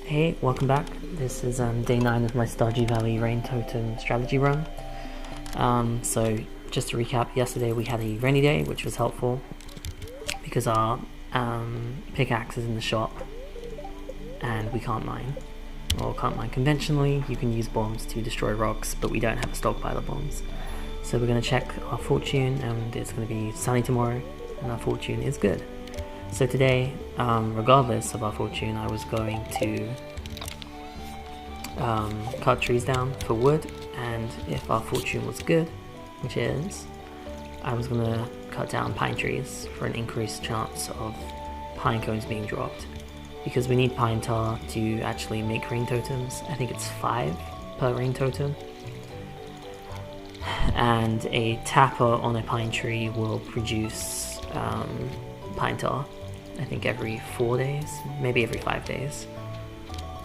Hey, welcome back. This is day 9 of my Stardew Valley Rain Totem strategy run. So just to recap, yesterday we had a rainy day, which was helpful because our pickaxe is in the shop and we can't mine. Or can't mine conventionally. You can use bombs to destroy rocks, but we don't have a stockpile of bombs. So we're going to check our fortune, and it's going to be sunny tomorrow, and our fortune is good. So today, regardless of our fortune, I was going to cut trees down for wood, and if our fortune was good, which it is, I was going to cut down pine trees for an increased chance of pine cones being dropped. Because we need pine tar to actually make rain totems. I think it's 5 per rain totem. And a tapper on a pine tree will produce pine tar, I think every 4 days, maybe every 5 days.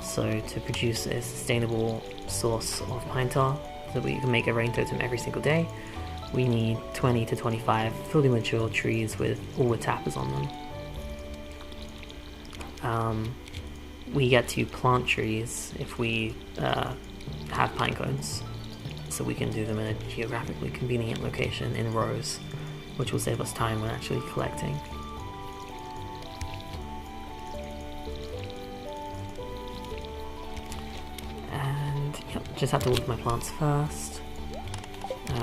So to produce a sustainable source of pine tar, so that we can make a rain totem every single day, we need 20 to 25 fully mature trees with all the tappers on them. We get to plant trees if we have pine cones, so we can do them in a geographically convenient location in rows, which will save us time when actually collecting. And yep, just have to water my plants first.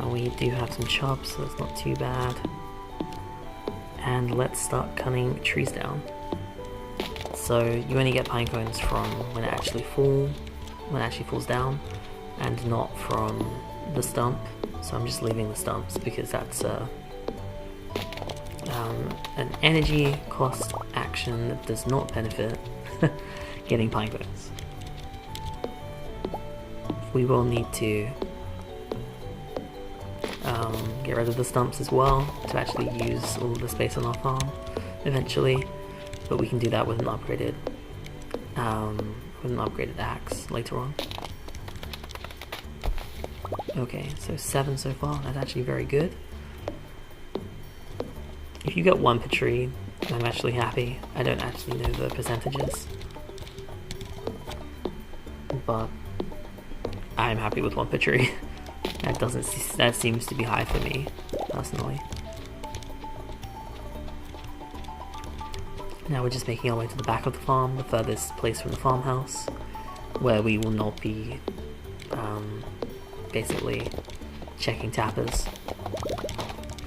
We do have some chops, so it's not too bad. And let's start cutting trees down. So you only get pine cones from when it actually falls down, and not from the stump. So I'm just leaving the stumps because that's an energy cost action that does not benefit getting pine cones. We will need to get rid of the stumps as well to actually use all of the space on our farm eventually. But we can do that with an upgraded axe later on. Okay, so 7 so far. That's actually very good. If you get 1 per tree, I'm actually happy. I don't actually know the percentages, but I'm happy with 1 per tree. That seems to be high for me personally. Now we're just making our way to the back of the farm, the furthest place from the farmhouse, where we will not be basically checking tappers.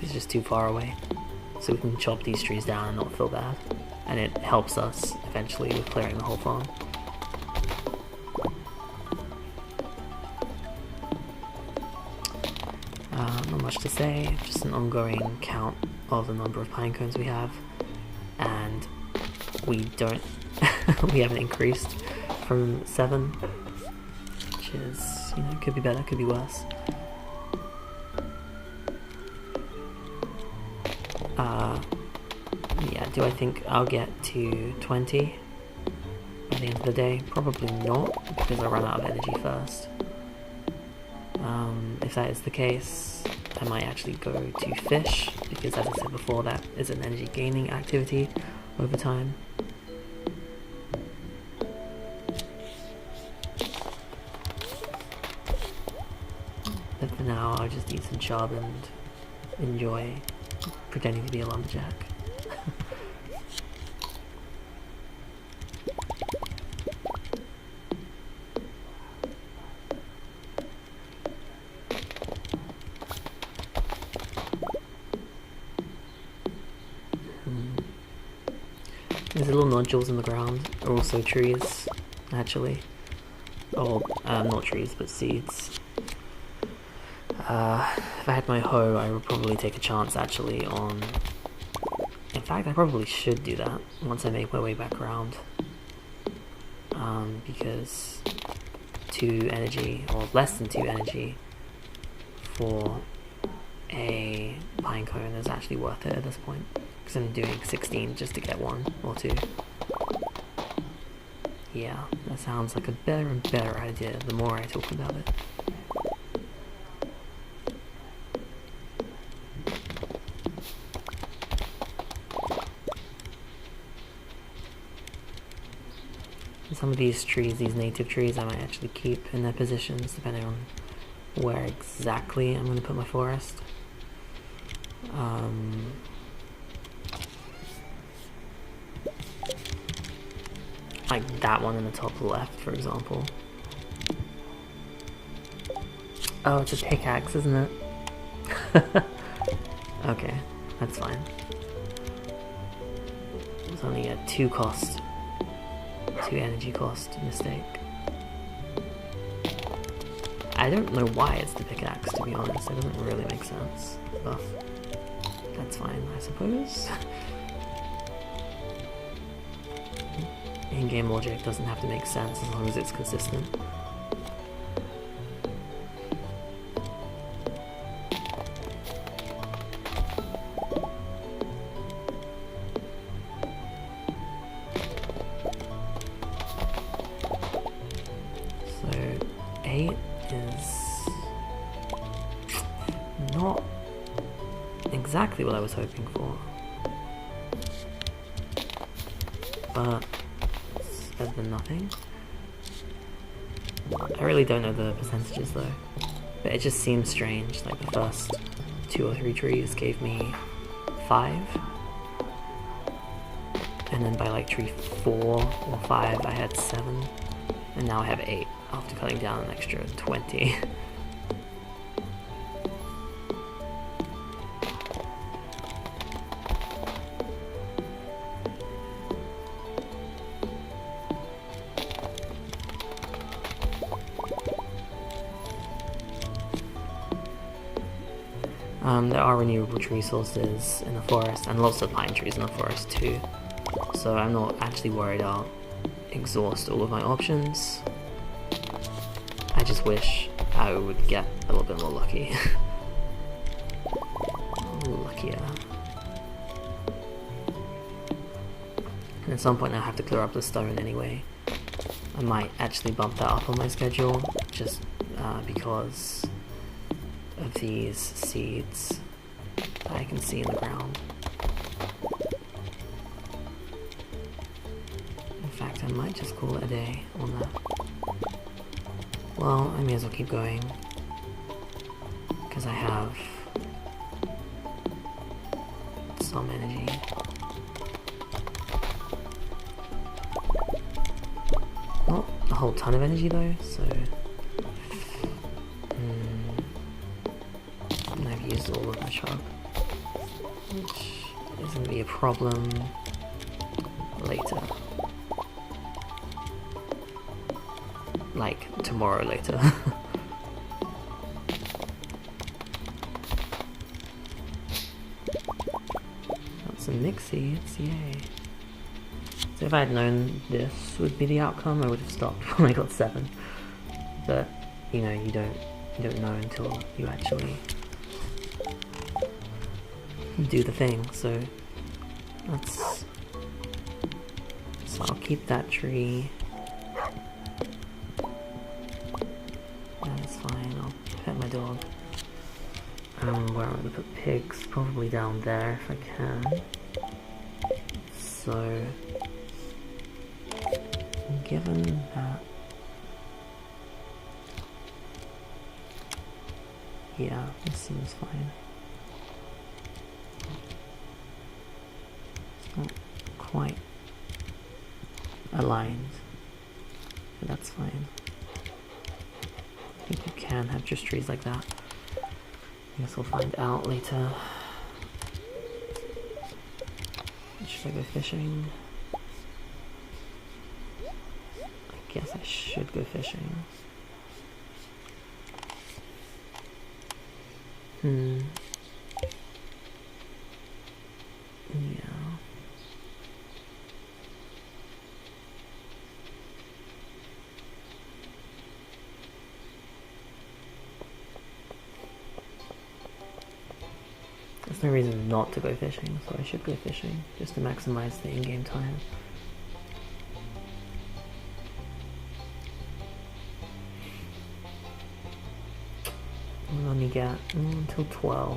It's just too far away. So we can chop these trees down and not feel bad. And it helps us eventually with clearing the whole farm. Not much to say, just an ongoing count of the number of pine cones we have. And we haven't increased from 7, which is, could be better, could be worse. Yeah, do I think I'll get to 20 by the end of the day? Probably not, because I run out of energy first. If that is the case, I might actually go to fish, because as I said before, that is an energy gaining activity over time. But for now, I'll just eat some chub and enjoy pretending to be a lumberjack. These little nodules in the ground are also trees, actually. Or, not trees, but seeds. If I had my hoe, I would probably take a chance, actually, on... In fact, I probably should do that once I make my way back around. Because 2 energy, or less than 2 energy, for a pine cone is actually worth it at this point. Because I'm doing 16 just to get 1 or 2. Yeah, that sounds like a better and better idea the more I talk about it. Some of these trees, these native trees, I might actually keep in their positions depending on where exactly I'm going to put my forest. Like that one in the top left, for example. Oh, it's a pickaxe, isn't it? Okay, that's fine. It's only a 2 energy cost mistake. I don't know why it's the pickaxe, to be honest. It doesn't really make sense, but that's fine, I suppose. In-game logic doesn't have to make sense as long as it's consistent. So 8 is not exactly what I was hoping for, but it's better than nothing. I really don't know the percentages though, but it just seems strange, like the first 2 or 3 trees gave me 5, and then by like tree 4 or 5 I had 7, and now I have 8 after cutting down an extra 20. There are renewable tree sources in the forest, and lots of pine trees in the forest too, so I'm not actually worried I'll exhaust all of my options. I just wish I would get a little bit more lucky. Luckier. And at some point I'll have to clear up the stone anyway. I might actually bump that up on my schedule, just because of these seeds that I can see in the ground. In fact, I might just call it a day on that. Well, I may as well keep going, because I have some energy. Not a whole ton of energy though, so and I've used all of my shrub, which is going to be a problem later. Like, tomorrow later. Got some mix seeds, yay. So if I had known this would be the outcome, I would have stopped when I got 7. But, you know, you don't know until you actually do the thing, so I'll keep that tree. That's fine, I'll pet my dog. Where I'm gonna put pigs, probably down there if I can. So, given that, yeah, this seems fine. It's not quite aligned, but that's fine. I think you can have just trees like that. I guess we'll find out later. Should I go fishing? I guess I should go fishing. Yeah. There's no reason not to go fishing, so I should go fishing, just to maximize the in-game time. We'll only get until 12.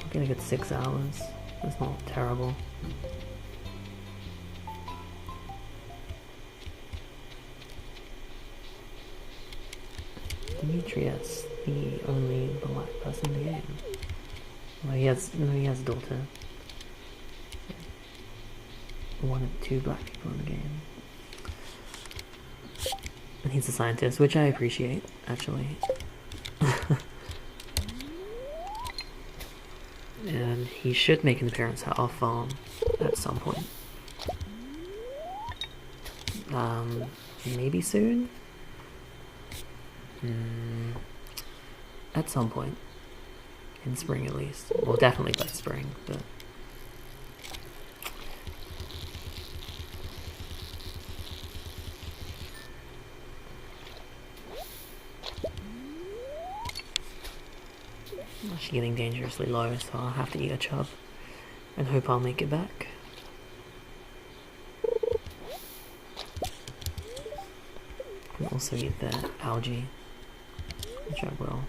We're gonna get 6 hours. That's not terrible. Demetrius, the only black person in the game. Well, he has a daughter. One of two black people in the game. And he's a scientist, which I appreciate, actually. And he should make an appearance at our farm at some point. Maybe soon? At some point. In spring at least. Well, definitely by spring, but... I'm actually getting dangerously low, so I'll have to eat a chub and hope I'll make it back. And also eat the algae, which I will.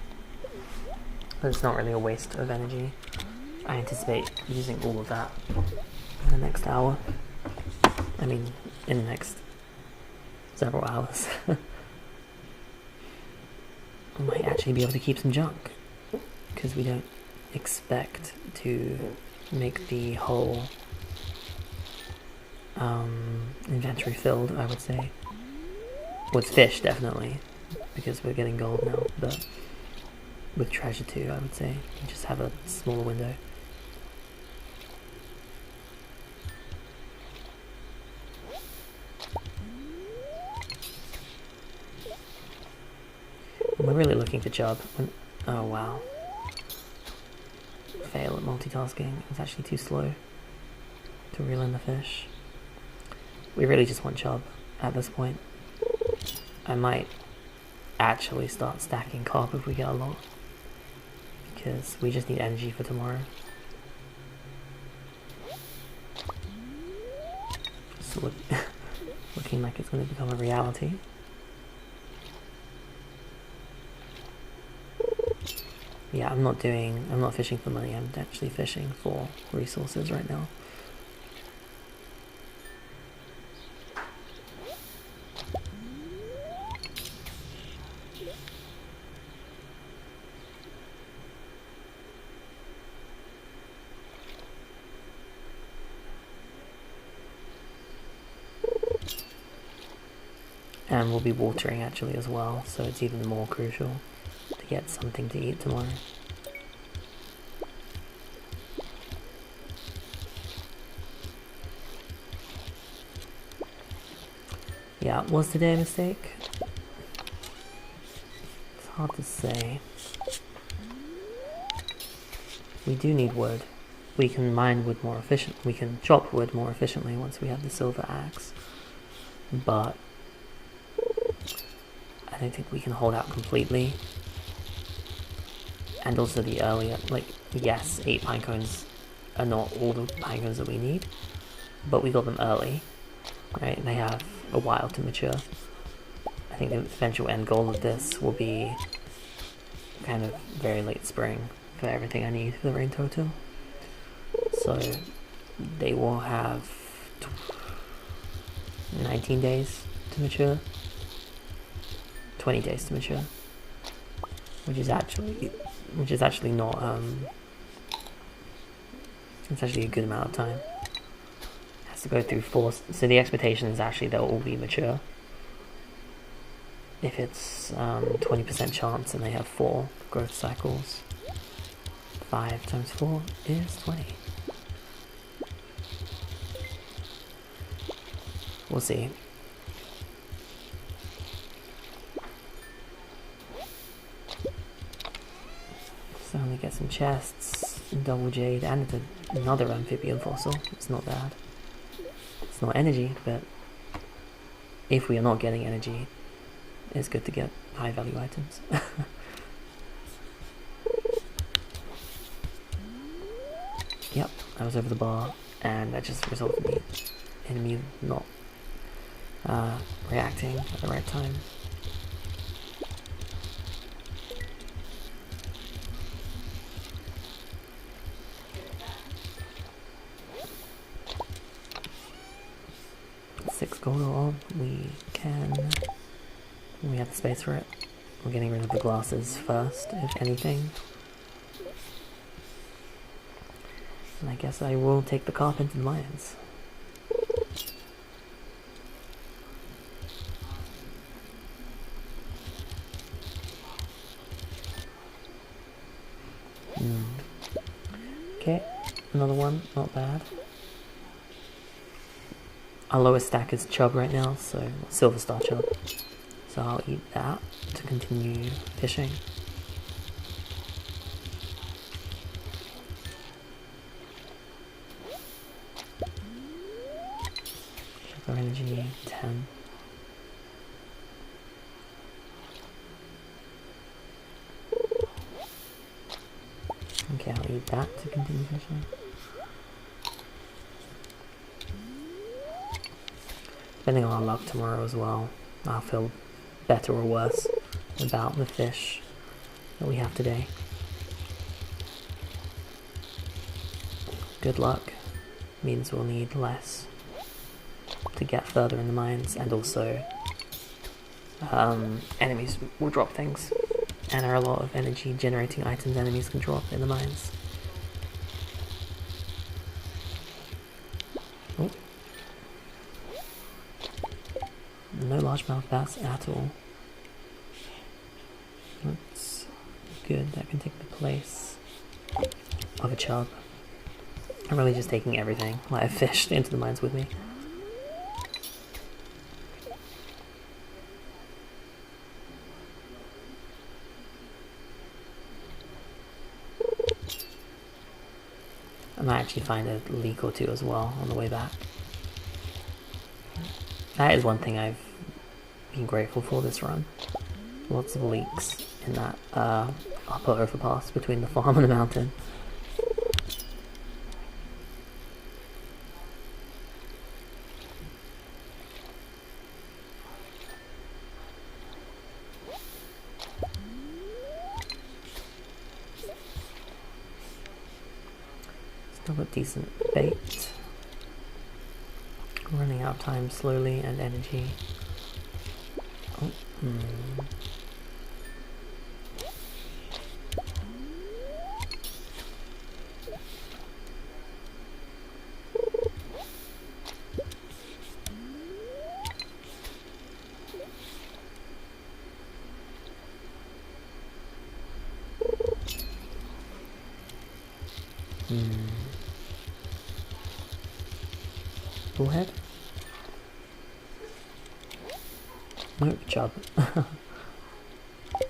But it's not really a waste of energy. I anticipate using all of that in the next hour. I mean, in the next several hours. I might actually be able to keep some junk, because we don't expect to make the whole inventory filled, I would say. With fish, definitely, because we're getting gold now, but with treasure too, I would say. You just have a smaller window. And we're really looking for chub. Oh wow. Fail at multitasking. It's actually too slow to reel in the fish. We really just want chub at this point. I might actually start stacking carp if we get a lot, because we just need energy for tomorrow. It's looking like it's going to become a reality. Yeah, I'm not fishing for money, I'm actually fishing for resources right now. And we'll be watering actually as well, so it's even more crucial to get something to eat tomorrow. Yeah, was today a mistake? It's hard to say. We do need wood. We can mine wood more efficiently. We can chop wood more efficiently once we have the silver axe. But I don't think we can hold out completely. And also the earlier, like, yes, 8 pine cones are not all the pine cones that we need, but we got them early, right? They have a while to mature. I think the eventual end goal of this will be kind of very late spring for everything I need for the rain totem. So they will have 19 days to mature, 20 days to mature, which is actually not it's actually a good amount of time. It has to go through 4, so the expectation is actually they'll all be mature. If it's 20% chance and they have 4 growth cycles, 5 times 4 is 20. We'll see. So I'm gonna get some chests, double jade, and another amphibian fossil. It's not bad. It's not energy, but if we are not getting energy, it's good to get high value items. Yep, I was over the bar, and that just resulted in me not reacting at the right time. $6 gold ore, we have the space for it. We're getting rid of the glasses first, if anything. And I guess I will take the carpet in mines. Okay, another one, not bad. Our lowest stack is chub right now, so silver star chub. So I'll eat that to continue fishing. Sugar energy 10. Okay, I'll eat that to continue fishing. Depending on our luck tomorrow as well, I'll feel better or worse about the fish that we have today. Good luck means we'll need less to get further in the mines, and also enemies will drop things, and there are a lot of energy generating items enemies can drop in the mines. Oh. No largemouth bass at all. That's good, that can take the place of a chub. I'm really just taking everything that I've fished into the mines with me. I might actually find a leak or two as well on the way back. That is one thing I've been grateful for this run. Lots of leaks in that upper overpass between the farm and the mountain. Still got decent bait. Running out of time slowly and energy. Oh, Bullhead? Nope, chub.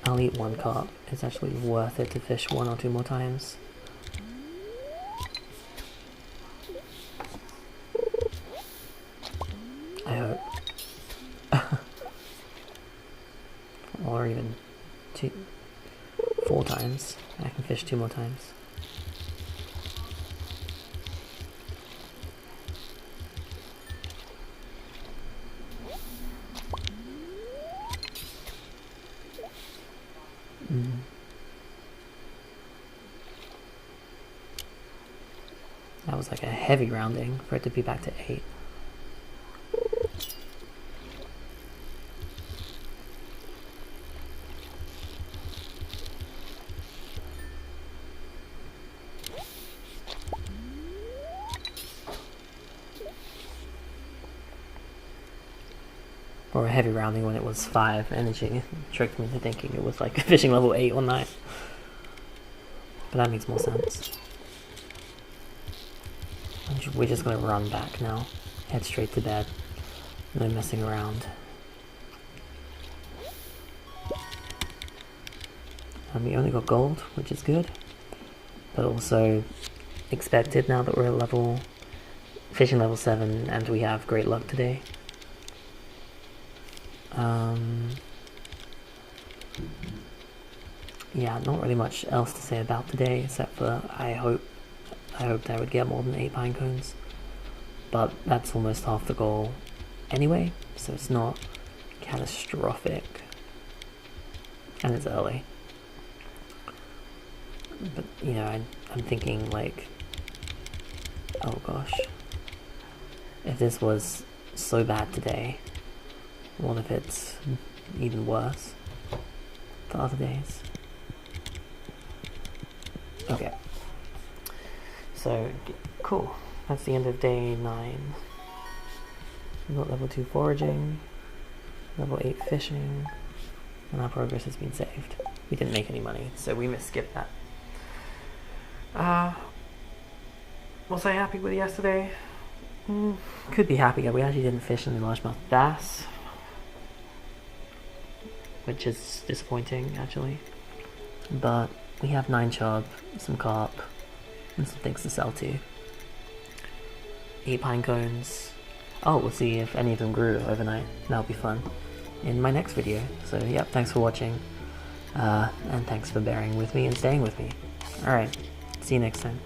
I'll eat one carp. It's actually worth it to fish one or two more times. I hope. Or even 4 times. I can fish 2 more times. That was like a heavy rounding for it to be back to 8. Or a heavy rounding when it was 5 energy. Tricked me into thinking it was like fishing level 8 one night. But that makes more sense. We're just gonna run back now. Head straight to bed. No messing around. And we only got gold, which is good. But also expected now that we're at fishing level 7 and we have great luck today. Yeah, not really much else to say about today, except for I hoped I would get more than 8 pine cones, but that's almost half the goal anyway, so it's not catastrophic, and it's early. But you know, I'm thinking like, oh gosh, if this was so bad today, what if it's even worse? the other days. Okay. So, cool. That's the end of day 9. We got level 2 foraging, level 8 fishing, and our progress has been saved. We didn't make any money, so we skipped that. Was I happy with yesterday? Could be happier. We actually didn't fish any largemouth bass, which is disappointing actually. But we have 9 chub, some carp, and some things to sell too. 8 pine cones. Oh, we'll see if any of them grew overnight. That'll be fun in my next video. So yep, thanks for watching, and thanks for bearing with me and staying with me. Alright, see you next time.